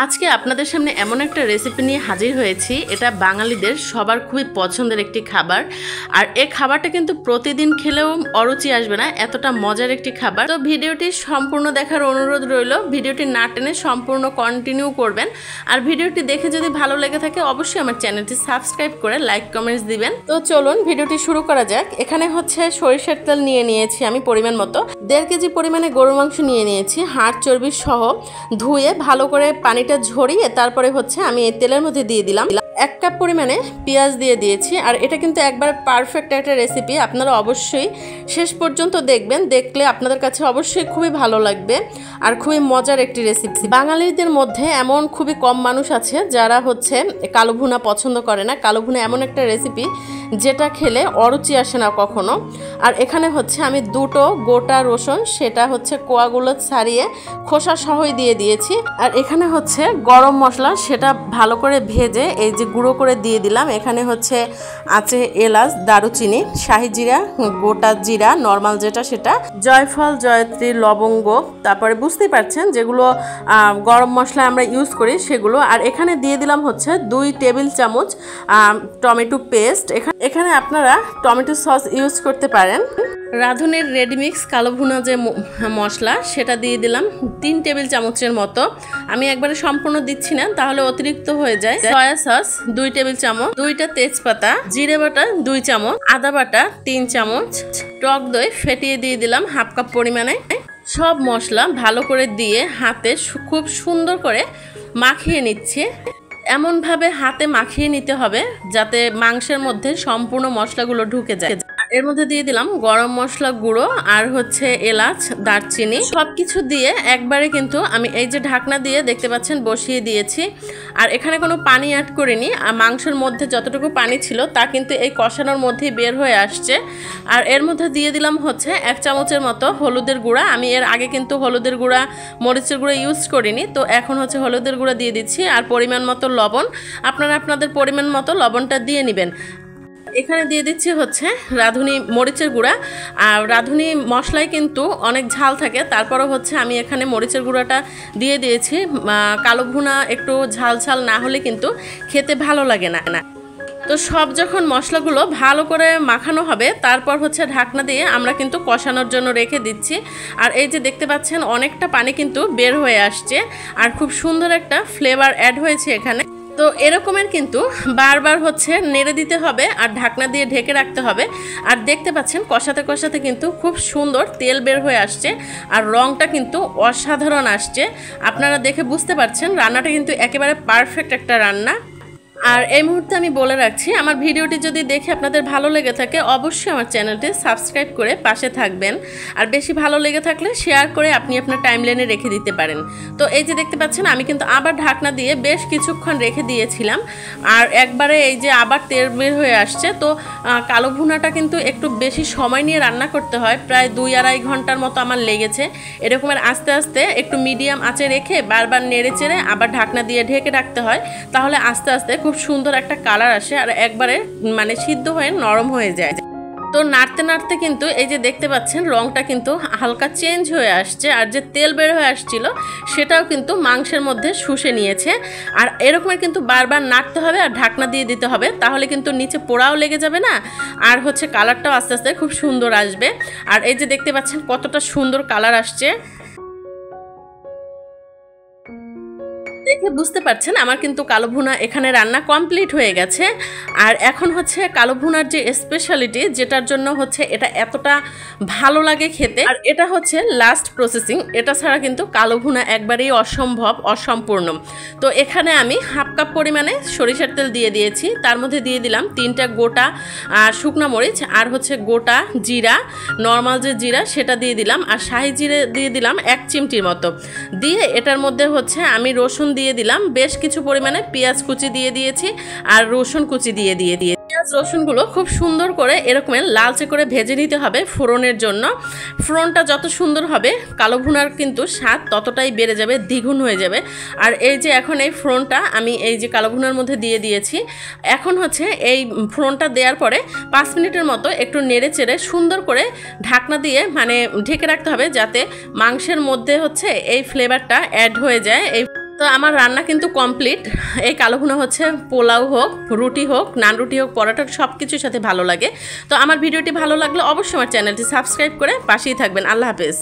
আজকে আপনাদের সামনে এমন একটা রেসিপি নিয়ে হাজির হয়েছি। এটা বাঙালিদের সবার খুবই পছন্দের একটি খাবার, আর এই খাবারটা কিন্তু প্রতিদিন খেলেও অরুচি আসবে না, এতটা মজার একটি খাবার। তো ভিডিওটি সম্পূর্ণ দেখার অনুরোধ রইল, ভিডিওটি না টেনে সম্পূর্ণ কন্টিনিউ করবেন। আর ভিডিওটি দেখে যদি ভালো লেগে থাকে অবশ্যই আমার চ্যানেলটি সাবস্ক্রাইব করে লাইক কমেন্টস দিবেন। তো চলুন ভিডিওটি শুরু করা যাক। এখানে হচ্ছে সরিষার তেল নিয়ে নিয়েছি আমি পরিমাণ মতো, 1.5 কেজি পরিমাণে গরুর মাংস নিয়ে নিয়েছি, হাড় চর্বি সহ ধুয়ে ভালো করে পানিটা ঝরিয়ে তারপরে হচ্ছে আমি এই তেলের মধ্যে দিয়ে দিলাম 1 কাপ পরিমাণে পেঁয়াজ দিয়ে দিয়েছি। আর এটা কিন্তু একবার পারফেক্ট একটা রেসিপি, আপনারা অবশ্যই শেষ পর্যন্ত দেখবেন, দেখলে আপনাদের কাছে অবশ্যই খুবই ভালো লাগবে আর খুবই মজার একটি রেসিপি। বাঙালিদের মধ্যে এমন খুবই কম মানুষ আছে যারা হচ্ছে কালো ভুনা পছন্দ করে না। কালো ভুনা এমন একটা রেসিপি যেটা খেলে অরুচি আসে না কখনো। আর এখানে হচ্ছে আমি 2টো গোটা রসুন, সেটা হচ্ছে কোয়াগুলো ছাড়িয়ে খোসা সহই দিয়ে দিয়েছি। আর এখানে হচ্ছে গরম মশলা, সেটা ভালো করে ভেজে এই যে গুঁড়ো করে দিয়ে দিলাম। এখানে হচ্ছে আছে এলাচ, দারুচিনি, শাহি জিরা, গোটা জিরা নর্মাল যেটা সেটা, জয়ফল, জয়ত্রী, লবঙ্গ, তারপরে বুঝতেই পারছেন যেগুলো গরম মশলা আমরা ইউজ করি সেগুলো। আর এখানে দিয়ে দিলাম হচ্ছে 2 টেবিল চামচ টমেটো পেস্ট। এখানে আপনারা টমেটো সস ইউজ করতে পারেন। রাঁধুনির রেডিমিক্স কালো ভুনা যে মশলা সেটা দিয়ে দিলাম 3 টেবিল চামচের মতো। আমি একবারে সম্পূর্ণ দিচ্ছি না, তাহলে অতিরিক্ত হয়ে যায়। সয়া সস 2 টেবিল চামচ, 2টা তেজপাতা, জিরে বাটা 2 চামচ, আদা বাটা 3 চামচ, টক দই ফেটিয়ে দিয়ে দিলাম 1/2 কাপ পরিমাণে। সব মশলা ভালো করে দিয়ে হাতে খুব সুন্দর করে মাখিয়ে নিচ্ছে। এমনভাবে হাতে মাখিয়ে নিতে হবে যাতে মাংসের মধ্যে সম্পূর্ণ মশলাগুলো ঢুকে যায়। এর মধ্যে দিয়ে দিলাম গরম মশলা গুঁড়ো আর হচ্ছে এলাচ, দারচিনি, সবকিছু দিয়ে একবারে কিন্তু আমি এই যে ঢাকনা দিয়ে দেখতে পাচ্ছেন বসিয়ে দিয়েছি। আর এখানে কোনো পানি অ্যাড করিনি, আর মাংসের মধ্যে যতটুকু পানি ছিল তা কিন্তু এই কষানোর মধ্যেই বের হয়ে আসছে। আর এর মধ্যে দিয়ে দিলাম হচ্ছে 1 চামচের মতো হলুদের গুঁড়া। আমি এর আগে কিন্তু হলুদের গুঁড়া, মরিচের গুঁড়া ইউজ করিনি, তো এখন হচ্ছে হলুদের গুঁড়া দিয়ে দিচ্ছি। আর পরিমাণ মতো লবণ, আপনারা আপনাদের পরিমাণ মতো লবণটা দিয়ে নেবেন। এখানে দিয়ে দিচ্ছি হচ্ছে রাঁধুনি মরিচের গুঁড়া। আর রাঁধুনি মশলায় কিন্তু অনেক ঝাল থাকে, তারপরও হচ্ছে আমি এখানে মরিচের গুঁড়াটা দিয়ে দিয়েছি। কালো ভুনা একটু ঝাল ঝাল না হলে কিন্তু খেতে ভালো লাগে না। তো সব যখন মশলাগুলো ভালো করে মাখানো হবে তারপর হচ্ছে ঢাকনা দিয়ে আমরা কিন্তু কষানোর জন্য রেখে দিচ্ছি। আর এই যে দেখতে পাচ্ছেন অনেকটা পানি কিন্তু বের হয়ে আসছে আর খুব সুন্দর একটা ফ্লেভার অ্যাড হয়েছে এখানে। তো এরকমের কিন্তু বারবার হচ্ছে নেড়ে দিতে হবে আর ঢাকনা দিয়ে ঢেকে রাখতে হবে। আর দেখতে পাচ্ছেন কষাতে কষাতে কিন্তু খুব সুন্দর তেল বের হয়ে আসছে আর রঙটা কিন্তু অসাধারণ আসছে। আপনারা দেখে বুঝতে পারছেন রান্নাটা কিন্তু একেবারে পারফেক্ট একটা রান্না। আর এই মুহূর্তে আমি বলে রাখছি, আমার ভিডিওটি যদি দেখে আপনাদের ভালো লেগে থাকে অবশ্যই আমার চ্যানেলটি সাবস্ক্রাইব করে পাশে থাকবেন। আর বেশি ভালো লেগে থাকলে শেয়ার করে আপনি আপনার টাইমলাইনে রেখে দিতে পারেন। তো এই যে দেখতে পাচ্ছেন আমি কিন্তু আবার ঢাকনা দিয়ে বেশ কিছুক্ষণ রেখে দিয়েছিলাম আর একবারে এই যে আবার তেল বের হয়ে আসছে। তো কালো ভুনাটা কিন্তু একটু বেশি সময় নিয়ে রান্না করতে হয়, প্রায় 2-2.5 ঘন্টার মতো আমার লেগেছে। এরকমের আস্তে আস্তে একটু মিডিয়াম আঁচে রেখে বারবার নেড়ে চেড়ে আবার ঢাকনা দিয়ে ঢেকে রাখতে হয়, তাহলে আস্তে আস্তে খুব সুন্দর একটা কালার আসে আর একবারে মানে সিদ্ধ হয়ে নরম হয়ে যায়। তো নাড়তে নাড়তে কিন্তু এই যে দেখতে পাচ্ছেন রংটা কিন্তু হালকা চেঞ্জ হয়ে আসছে আর যে তেল বের হয়ে আসছিল সেটাও কিন্তু মাংসের মধ্যে শুষে নিয়েছে। আর এরকমের কিন্তু বারবার নাড়তে হবে আর ঢাকনা দিয়ে দিতে হবে, তাহলে কিন্তু নিচে পোড়াও লেগে যাবে না আর হচ্ছে কালারটাও আস্তে আস্তে খুব সুন্দর আসবে। আর এই যে দেখতে পাচ্ছেন কতটা সুন্দর কালার আসছে, দেখে বুঝতে পারছেন আমার কিন্তু কালো ভুনা এখানে রান্না কমপ্লিট হয়ে গেছে। আর এখন হচ্ছে কালো ভুনার যে স্পেশালিটি, যেটার জন্য হচ্ছে এটা এতটা ভালো লাগে খেতে, আর এটা হচ্ছে লাস্ট প্রসেসিং। এটা ছাড়া কিন্তু কালো ভুনা একবারেই অসম্ভব, অসম্পূর্ণ। তো এখানে আমি 1/2 কাপ পরিমাণে সরিষার তেল দিয়ে দিয়েছি, তার মধ্যে দিয়ে দিলাম 3টা গোটা শুকনো মরিচ আর হচ্ছে গোটা জিরা, নর্মাল যে জিরা সেটা দিয়ে দিলাম, আর শাহি জিরে দিয়ে দিলাম 1 চিমটির মতো। দিয়ে এটার মধ্যে হচ্ছে আমি রসুন দিয়ে দিলাম, বেশ কিছু পরিমাণে পেঁয়াজ কুচি দিয়ে দিয়েছি আর রসুন কুচি দিয়ে পেঁয়াজ রসুনগুলো খুব সুন্দর করে এরকমের লালচে করে ভেজে নিতে হবে ফোড়নের জন্য। ফোড়নটা যত সুন্দর হবে কালো ভুনার কিন্তু স্বাদ ততটাই বেড়ে যাবে, দ্বিগুণ হয়ে যাবে। আর এই যে এখন এই ফোড়নটা আমি এই যে কালো ভুনার মধ্যে দিয়ে দিয়েছি। এখন হচ্ছে এই ফোড়নটা দেওয়ার পরে 5 মিনিটের মতো একটু নেড়ে চেড়ে সুন্দর করে ঢাকনা দিয়ে মানে ঢেকে রাখতে হবে যাতে মাংসের মধ্যে হচ্ছে এই ফ্লেভারটা অ্যাড হয়ে যায়। এই তো আমার রান্না কিন্তু কমপ্লিট। এই কালো ভুনা হচ্ছে পোলাও হোক, রুটি হোক, নান রুটি হোক, পরোটা, সব কিছুর সাথে ভালো লাগে। তো আমার ভিডিওটি ভালো লাগলে অবশ্যই আমার চ্যানেলটি সাবস্ক্রাইব করে পাশেই থাকবেন। আল্লাহ হাফেজ।